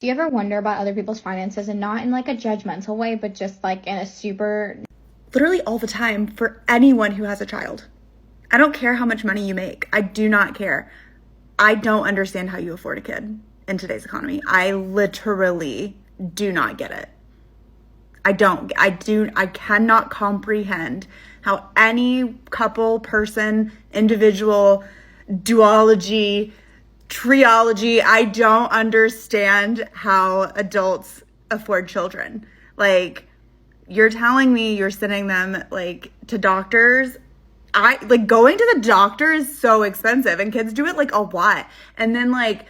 Do you ever wonder about other people's finances, and not in like a judgmental way, but just like in a super... Literally all the time, for anyone who has a child. I don't care how much money you make. I do not care. I don't understand how you afford a kid in today's economy. I literally do not get it. I cannot comprehend how any couple, person, individual, duology, triology, I don't understand how adults afford children. Like, you're telling me you're sending them like to doctors. Going to the doctor is so expensive, and kids do it like a lot. And then like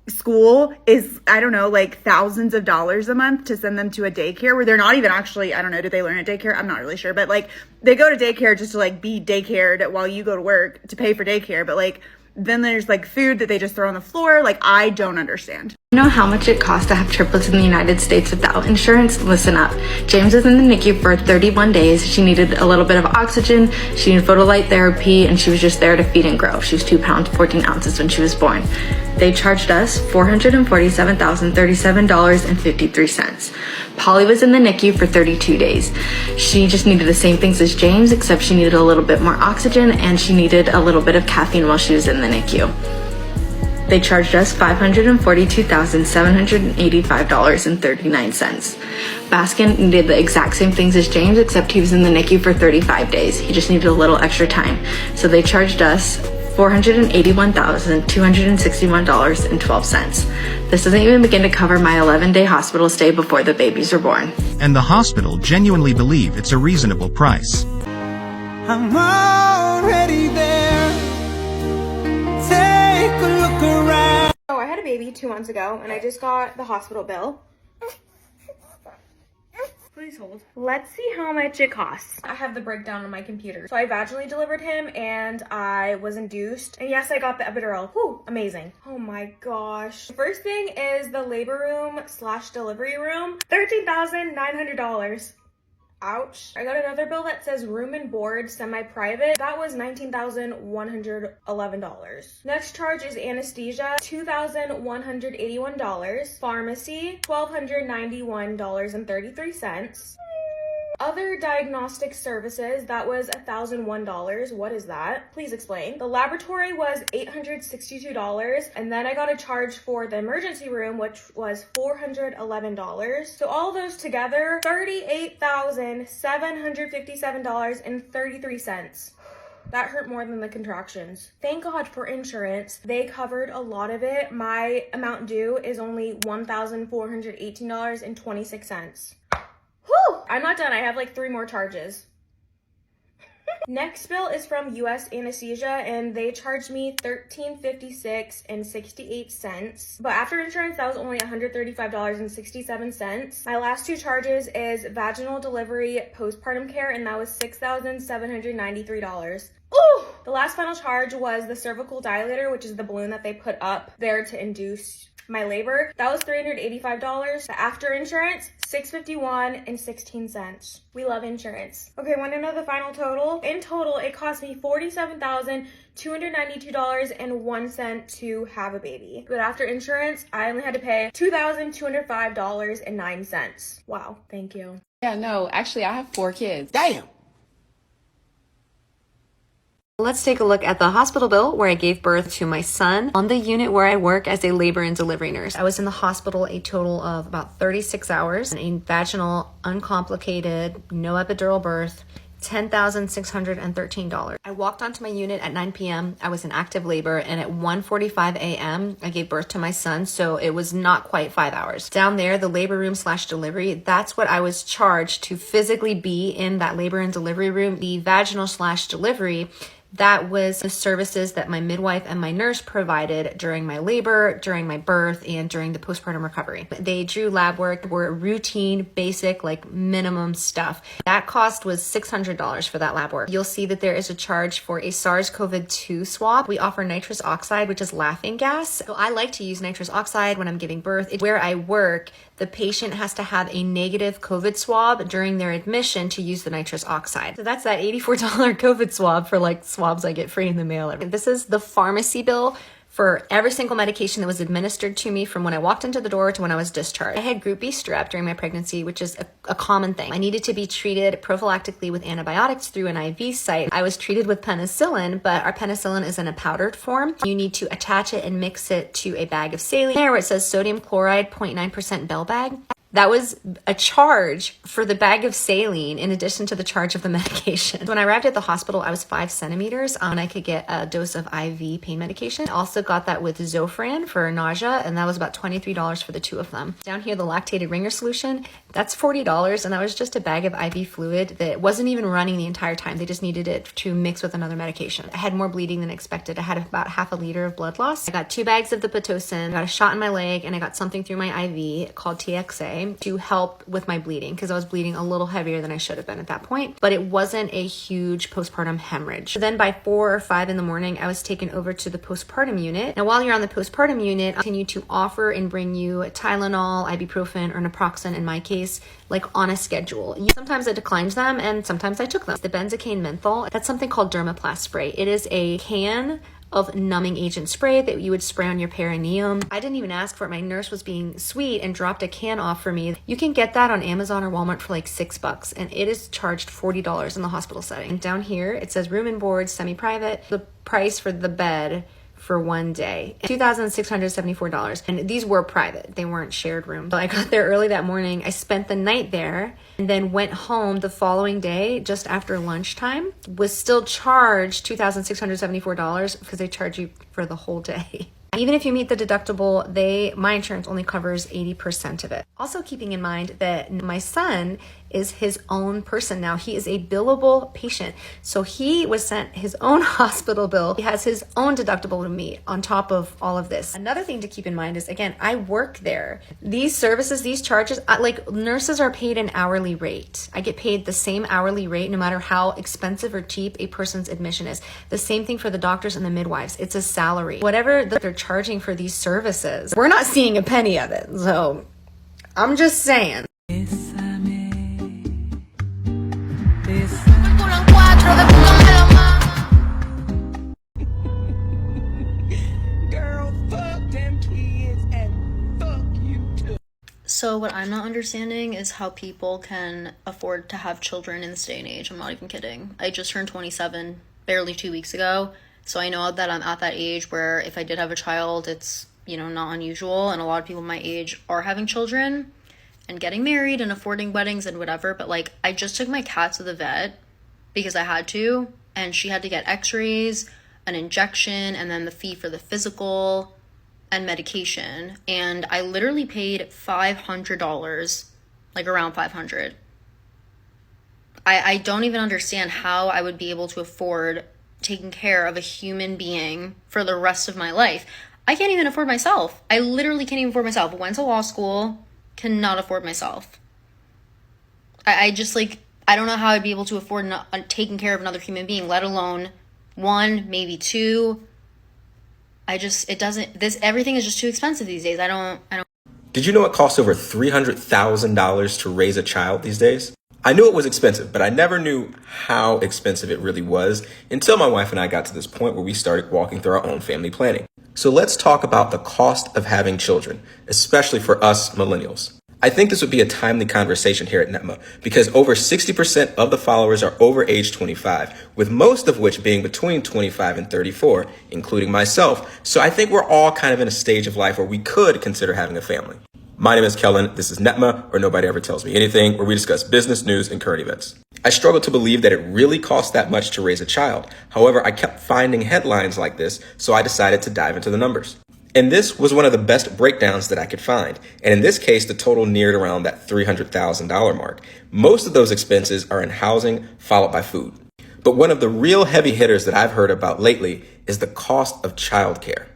school is, I don't know, like thousands of dollars a month to send them to a daycare where they're not even actually, I don't know, do they learn at daycare? I'm not really sure, but like they go to daycare just to like be daycared while you go to work to pay for daycare. But like then there's like food that they just throw on the floor. Like, I don't understand. You know how much it costs to have triplets in the United States without insurance? Listen up. James was in the NICU for 31 days. She needed a little bit of oxygen. She needed photolight therapy, and she was just there to feed and grow. She was 2 pounds, 14 ounces when she was born. They charged us $447,037.53. Polly was in the NICU for 32 days. She just needed the same things as James, except she needed a little bit more oxygen, and she needed a little bit of caffeine while she was in the NICU. They charged us $542,785.39. Baskin needed the exact same things as James, except he was in the NICU for 35 days. He just needed a little extra time. So they charged us $481,261.12. This doesn't even begin to cover my 11-day hospital stay before the babies were born. And the hospital genuinely believe it's a reasonable price. I'm already there. Take a look around. So I had a baby 2 months ago, and I just got the hospital bill. Please hold. Let's see how much it costs. I have the breakdown on my computer. So I vaginally delivered him, and I was induced. And yes, I got the epidural. Whew, amazing. Oh my gosh. The first thing is the labor room / delivery room. $13,900. Ouch. I got another bill that says room and board semi-private. That was $19,111. Next charge is anesthesia, $2,181. Pharmacy, $1,291.33. Other diagnostic services, that was $1,001. What is that? Please explain. The laboratory was $862, and then I got a charge for the emergency room, which was $411. So all those together, $38,757.33. That hurt more than the contractions. Thank God for insurance. They covered a lot of it. My amount due is only $1,418.26. Whew! I'm not done. I have like 3 more charges. Next bill is from US Anesthesia, and they charged me $13.56 But after insurance, that was only $135.67. My last 2 charges is vaginal delivery postpartum care, and that was $6,793. Ooh! The last final charge was the cervical dilator, which is the balloon that they put up there to induce my labor. That was $385. After insurance, $651.16. We love insurance. Okay, want to know the final total? In total, it cost me $47,292.01 to have a baby. But after insurance, I only had to pay $2,205.09. Wow, thank you. Yeah, no, actually, I have 4 kids. Damn. Let's take a look at the hospital bill where I gave birth to my son on the unit where I work as a labor and delivery nurse. I was in the hospital a total of about 36 hours, a vaginal, uncomplicated, no epidural birth, $10,613. I walked onto my unit at 9 p.m. I was in active labor, and at 1:45 a.m. I gave birth to my son, so it was not quite 5 hours. Down there, the labor room / delivery, that's what I was charged to physically be in that labor and delivery room. The vaginal / delivery, that was the services that my midwife and my nurse provided during my labor, during my birth, and during the postpartum recovery. They drew lab work, were routine, basic, like minimum stuff. That cost was $600 for that lab work. You'll see that there is a charge for a SARS-CoV-2 swab. We offer nitrous oxide, which is laughing gas. So I like to use nitrous oxide when I'm giving birth. Where I work, the patient has to have a negative COVID swab during their admission to use the nitrous oxide. So that's that $84 COVID swab for like swabs I get free in the mail. This is the pharmacy bill for every single medication that was administered to me from when I walked into the door to when I was discharged. I had group B strep during my pregnancy, which is a common thing. I needed to be treated prophylactically with antibiotics through an IV site. I was treated with penicillin, but our penicillin is in a powdered form. You need to attach it and mix it to a bag of saline. There where it says sodium chloride 0.9% Bell bag. That was a charge for the bag of saline in addition to the charge of the medication. When I arrived at the hospital, I was 5 centimeters and I could get a dose of IV pain medication. I also got that with Zofran for nausea, and that was about $23 for the 2 of them. Down here, the lactated ringer solution, that's $40, and that was just a bag of IV fluid that wasn't even running the entire time. They just needed it to mix with another medication. I had more bleeding than expected. I had about half a liter of blood loss. I got 2 bags of the Pitocin, I got a shot in my leg, and I got something through my IV called TXA to help with my bleeding because I was bleeding a little heavier than I should have been at that point, but it wasn't a huge postpartum hemorrhage. So then by 4 or 5 in the morning, I was taken over to the postpartum unit. Now, while you're on the postpartum unit, I continue to offer and bring you Tylenol, ibuprofen, or naproxen in my case, like on a schedule. Sometimes I declined them and sometimes I took them. The benzocaine menthol, that's something called Dermaplast spray. It is a can of numbing agent spray that you would spray on your perineum. I didn't even ask for it. My nurse was being sweet and dropped a can off for me. You can get that on Amazon or Walmart for like $6, and it is charged $40 in the hospital setting. Down here, it says room and board, semi-private. The price for the bed for 1 day, $2,674. And these were private. They weren't shared rooms. So I got there early that morning. I spent the night there and then went home the following day just after lunchtime. Was still charged $2,674 because they charge you for the whole day. Even if you meet the deductible, my insurance only covers 80% of it. Also keeping in mind that my son is his own person now. He is a billable patient. So he was sent his own hospital bill. He has his own deductible to meet on top of all of this. Another thing to keep in mind is, again, I work there. These services, these charges, like nurses are paid an hourly rate. I get paid the same hourly rate no matter how expensive or cheap a person's admission is. The same thing for the doctors and the midwives. It's a salary. Whatever that they're charging for these services, we're not seeing a penny of it. So I'm just saying. So what I'm not understanding is how people can afford to have children in this day and age. I'm not even kidding. I just turned 27 barely 2 weeks ago. So I know that I'm at that age where if I did have a child, it's, not unusual. And a lot of people my age are having children and getting married and affording weddings and whatever. But like, I just took my cat to the vet because I had to, and she had to get x-rays, an injection, and then the fee for the physical and medication. And I literally paid $500, like around $500. I don't even understand how I would be able to afford taking care of a human being for the rest of my life. I can't even afford myself. I literally can't even afford myself. Went to law school, cannot afford myself. I just I don't know how I'd be able to afford taking care of another human being, let alone 1, maybe 2. Everything is just too expensive these days. I don't. Did you know it costs over $300,000 to raise a child these days? I knew it was expensive, but I never knew how expensive it really was until my wife and I got to this point where we started walking through our own family planning. So let's talk about the cost of having children, especially for us millennials. I think this would be a timely conversation here at NETMA because over 60% of the followers are over age 25, with most of which being between 25 and 34, including myself. So I think we're all kind of in a stage of life where we could consider having a family. My name is Kellen. This is NETMA, or Nobody Ever Tells Me Anything, where we discuss business, news, and current events. I struggled to believe that it really costs that much to raise a child. However, I kept finding headlines like this, so I decided to dive into the numbers. And this was one of the best breakdowns that I could find. And in this case, the total neared around that $300,000 mark. Most of those expenses are in housing, followed by food. But one of the real heavy hitters that I've heard about lately is the cost of childcare.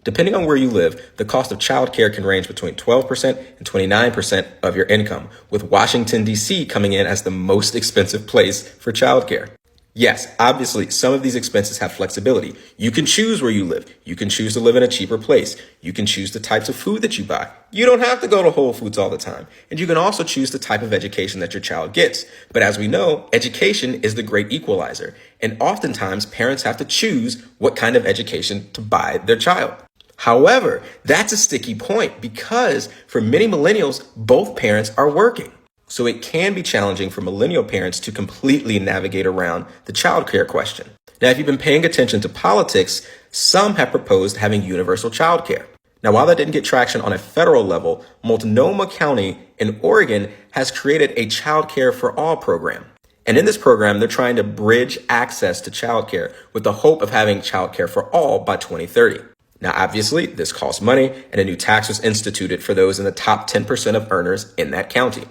Depending on where you live, the cost of childcare can range between 12% and 29% of your income, with Washington, D.C. coming in as the most expensive place for childcare. Yes, obviously, some of these expenses have flexibility. You can choose where you live. You can choose to live in a cheaper place. You can choose the types of food that you buy. You don't have to go to Whole Foods all the time. And you can also choose the type of education that your child gets. But as we know, education is the great equalizer. And oftentimes, parents have to choose what kind of education to buy their child. However, that's a sticky point because for many millennials, both parents are working. So it can be challenging for millennial parents to completely navigate around the childcare question. Now, if you've been paying attention to politics, some have proposed having universal childcare. Now, while that didn't get traction on a federal level, Multnomah County in Oregon has created a childcare for all program. And in this program, they're trying to bridge access to childcare with the hope of having childcare for all by 2030. Now, obviously, this costs money, and a new tax was instituted for those in the top 10% of earners in that county.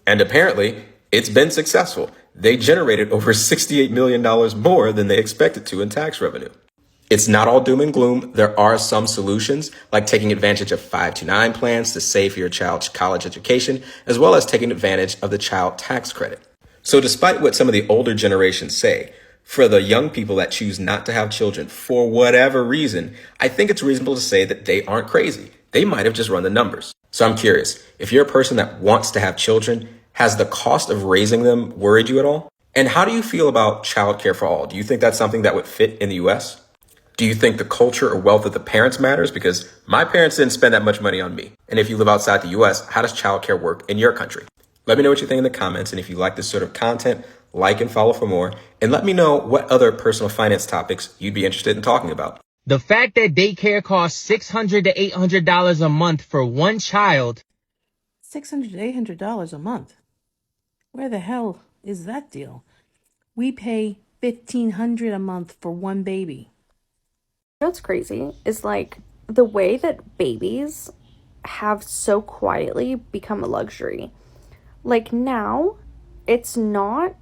And apparently, it's been successful. They generated over $68 million more than they expected to in tax revenue. It's not all doom and gloom. There are some solutions, like taking advantage of 529 plans to save for your child's college education, as well as taking advantage of the child tax credit. So despite what some of the older generations say, for the young people that choose not to have children for whatever reason, I think it's reasonable to say that they aren't crazy. They might have just run the numbers. So I'm curious, if you're a person that wants to have children, has the cost of raising them worried you at all? And how do you feel about childcare for all? Do you think that's something that would fit in the US? Do you think the culture or wealth of the parents matters? Because my parents didn't spend that much money on me. And if you live outside the US, how does childcare work in your country? Let me know what you think in the comments. And if you like this sort of content, like and follow for more. And let me know what other personal finance topics you'd be interested in talking about. The fact that daycare costs $600 to $800 a month for one child. $600 to $800 a month? Where the hell is that deal? We pay $1,500 a month for one baby. You know what's crazy is like the way that babies have so quietly become a luxury. Like now, it's not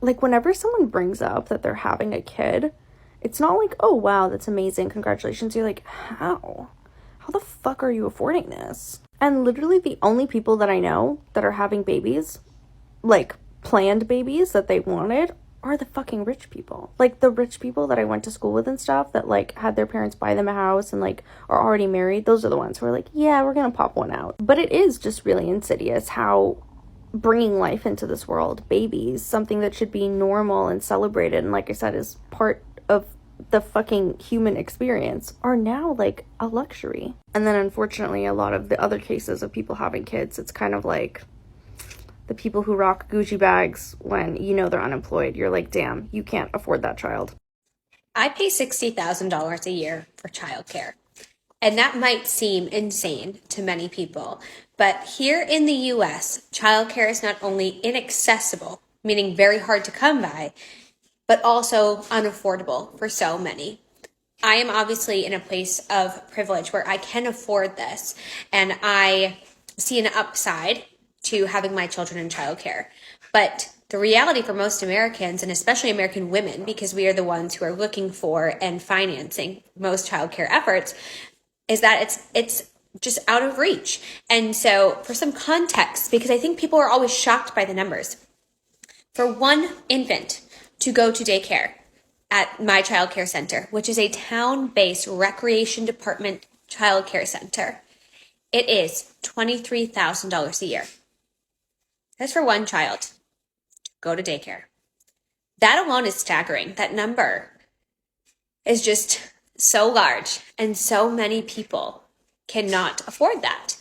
like whenever someone brings up that they're having a kid, it's not like, oh wow, that's amazing, congratulations. You're like, how? How the fuck are you affording this? And literally the only people that I know that are having babies, like planned babies that they wanted, are the fucking rich people. Like the rich people that I went to school with and stuff that like had their parents buy them a house and like are already married. Those are the ones who are like, yeah, we're gonna pop one out. But it is just really insidious how bringing life into this world, babies, something that should be normal and celebrated and like I said is part of the fucking human experience, are now like a luxury. And then unfortunately a lot of the other cases of people having kids, it's kind of like the people who rock Gucci bags when you know they're unemployed. You're like, damn, you can't afford that child. I pay $60,000 a year for childcare. And that might seem insane to many people. But here in the US, childcare is not only inaccessible, meaning very hard to come by, but also unaffordable for so many. I am obviously in a place of privilege where I can afford this, and I see an upside to having my children in childcare. But the reality for most Americans, and especially American women, because we are the ones who are looking for and financing most childcare efforts, is that it's just out of reach. And so for some context, because I think people are always shocked by the numbers, for one infant to go to daycare at my childcare center, which is a town-based recreation department childcare center, it is $23,000 a year. That's for one child to go to daycare. That alone is staggering. That number is just so large, and so many people cannot afford that.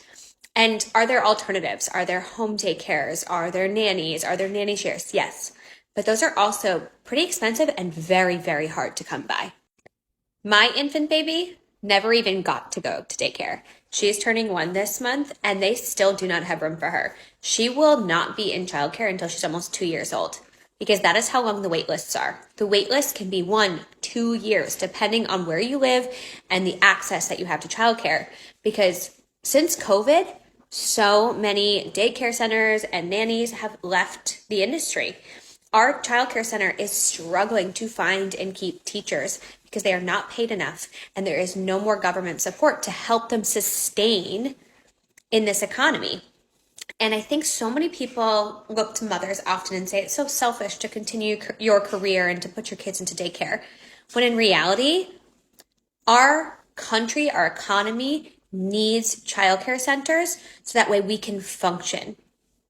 And are there alternatives? Are there home daycares? Are there nannies? Are there nanny shares? Yes. But those are also pretty expensive and very, very hard to come by. My infant baby never even got to go to daycare. She is turning 1 this month, and they still do not have room for her. She will not be in childcare until she's almost 2 years old, because that is how long the wait lists are. The wait list can be 1-2 years, depending on where you live and the access that you have to childcare. Because since COVID, so many daycare centers and nannies have left the industry. Our childcare center is struggling to find and keep teachers because they are not paid enough, and there is no more government support to help them sustain in this economy. And I think so many people look to mothers often and say it's so selfish to continue your career and to put your kids into daycare, when in reality, our country, our economy needs childcare centers so that way we can function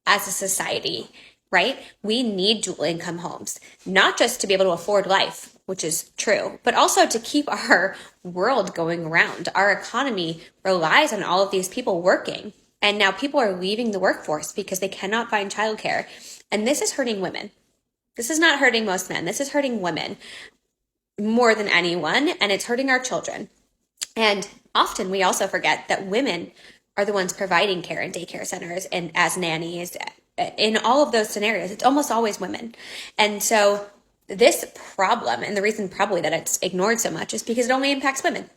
as a society, right? We need dual income homes, not just to be able to afford life, which is true, but also to keep our world going around. Our economy relies on all of these people working. And now people are leaving the workforce because they cannot find childcare. And this is hurting women. This is not hurting most men. This is hurting women more than anyone, and it's hurting our children. And often we also forget that women are the ones providing care in daycare centers and as nannies. In all of those scenarios, it's almost always women. And so this problem, and the reason probably that it's ignored so much, is because it only impacts women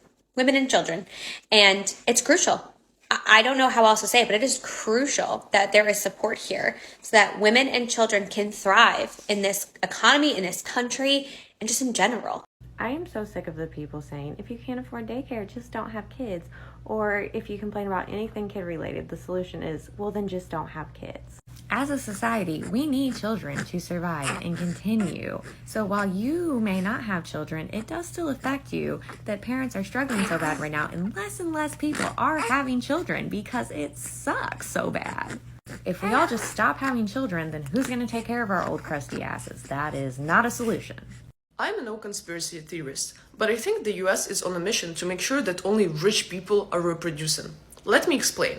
and children. And it's crucial. I don't know how else to say it, but it is crucial that there is support here so that women and children can thrive in this economy, in this country, and just in general. I am so sick of the people saying, if you can't afford daycare, just don't have kids. Or if you complain about anything kid related, the solution is, well, then just don't have kids. As a society, we need children to survive and continue. So while you may not have children, it does still affect you that parents are struggling so bad right now, and less people are having children because it sucks so bad. If we all just stop having children, then who's going to take care of our old crusty asses? That is not a solution. I'm no conspiracy theorist, but I think the US is on a mission to make sure that only rich people are reproducing. Let me explain.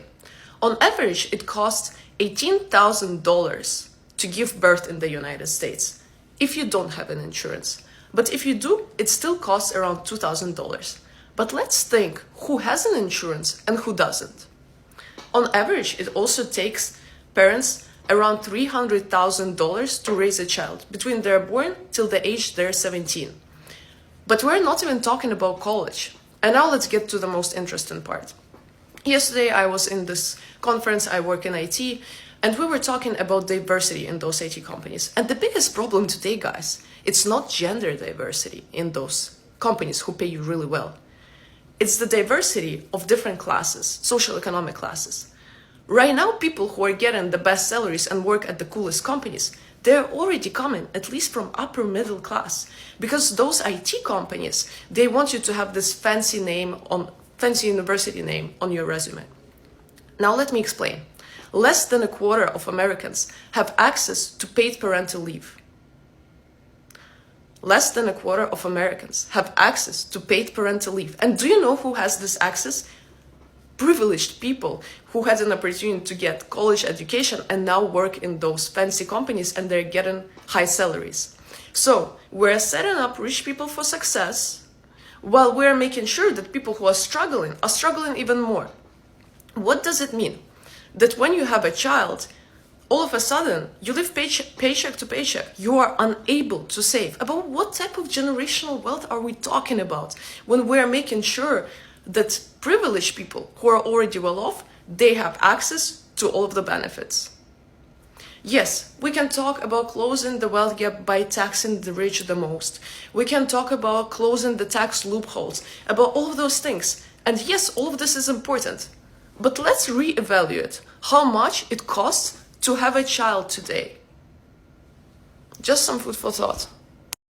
On average, it costs $18,000 to give birth in the United States if you don't have an insurance. But if you do, it still costs around $2,000. But let's think who has an insurance and who doesn't. On average, it also takes parents around $300,000 to raise a child between they're born till the age they're 17. But we're not even talking about college. And now let's get to the most interesting part. Yesterday I was in this conference, I work in IT, and we were talking about diversity in those IT companies. And the biggest problem today, guys, it's not gender diversity in those companies who pay you really well. It's the diversity of different classes, social economic classes. Right now, people who are getting the best salaries and work at the coolest companies, they're already coming, at least from upper middle class. Because those IT companies, they want you to have this fancy university name on your resume. Now let me explain. Less than a quarter of Americans have access to paid parental leave. Less than a quarter of Americans have access to paid parental leave. And do you know who has this access? Privileged people who had an opportunity to get college education and now work in those fancy companies, and they're getting high salaries. So we're setting up rich people for success while we're making sure that people who are struggling even more. What does it mean? That when you have a child, all of a sudden you live paycheck to paycheck. You are unable to save. About what type of generational wealth are we talking about when we're making sure that privileged people who are already well off, they have access to all of the benefits? Yes, we can talk about closing the wealth gap by taxing the rich the most. We can talk about closing the tax loopholes, about all of those things. And yes, all of this is important. But let's reevaluate how much it costs to have a child today. Just some food for thought.